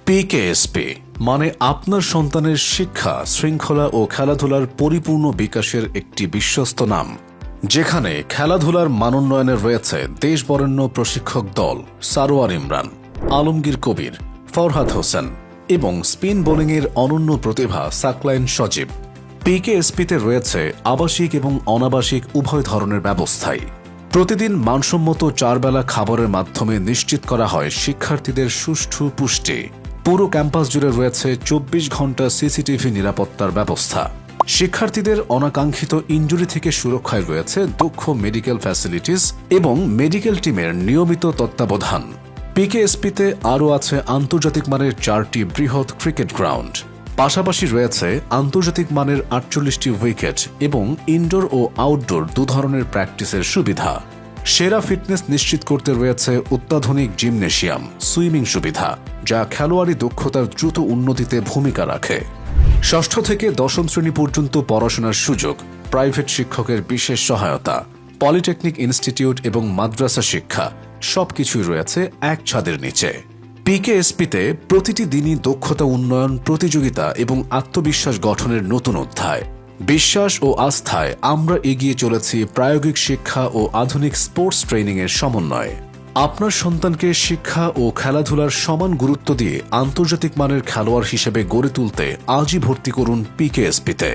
পিকেএসপি মানে আপনার সন্তানের শিক্ষা, শৃঙ্খলা ও খেলাধুলার পরিপূর্ণ বিকাশের একটি বিশ্বস্ত নাম, যেখানে খেলাধুলার মানোন্নয়নে রয়েছে দেশবরেণ্য প্রশিক্ষক দল সারোয়ার ইমরান, আলমগীর কবির, ফরহাদ হোসেন এবং স্পিন বোলিংয়ের অনন্য প্রতিভা সাকলাইন সজীব। পিকেএসপিতে রয়েছে আবাসিক এবং অনাবাসিক উভয় ধরনের ব্যবস্থাই। প্রতিদিন মানসম্মত 4 বেলা খাবারের মাধ্যমে নিশ্চিত করা হয় শিক্ষার্থীদের সুষ্ঠু পুষ্টি। পুরো ক্যাম্পাস জুড়ে রয়েছে 24 ঘন্টা সিসিটিভি নিরাপত্তার ব্যবস্থা। শিক্ষার্থীদের অনাকাঙ্ক্ষিত ইনজুরি থেকে সুরক্ষায় রয়েছে দক্ষ মেডিকেল ফ্যাসিলিটিস এবং মেডিকেল টিমের নিয়মিত তত্ত্বাবধান। পিকেএসপিতে আরও আছে আন্তর্জাতিক মানের 4টি বৃহৎ ক্রিকেট গ্রাউন্ড, পাশাপাশি রয়েছে আন্তর্জাতিক মানের 48টি উইকেট এবং ইনডোর ও আউটডোর 2 ধরনের প্র্যাকটিসের সুবিধা। সেরা ফিটনেস নিশ্চিত করতে রয়েছে অত্যাধুনিক জিমনেশিয়াম, সুইমিং সুবিধা, যা খেলোয়াড়ি দক্ষতার দ্রুত উন্নতিতে ভূমিকা রাখে। 6ষ্ঠ থেকে 10ম শ্রেণী পর্যন্ত পড়াশোনার সুযোগ, প্রাইভেট শিক্ষকের বিশেষ সহায়তা, পলিটেকনিক ইনস্টিটিউট এবং মাদ্রাসা শিক্ষা সবকিছুই রয়েছে এক ছাদের নিচে। পিকেএসপিতে প্রতিটি দিনই দক্ষতা উন্নয়ন, প্রতিযোগিতা এবং আত্মবিশ্বাস গঠনের নতুন অধ্যায়। বিশ্বাস ও আস্থায় আমরা এগিয়ে চলেছি প্রায়োগিক শিক্ষা ও আধুনিক স্পোর্টস ট্রেনিংয়ের সমন্বয়ে। আপনার সন্তানকে শিক্ষা ও খেলাধুলার সমান গুরুত্ব দিয়ে আন্তর্জাতিক মানের খেলোয়াড় হিসেবে গড়ে তুলতে আজই ভর্তি করুন পিকেএসপিতে।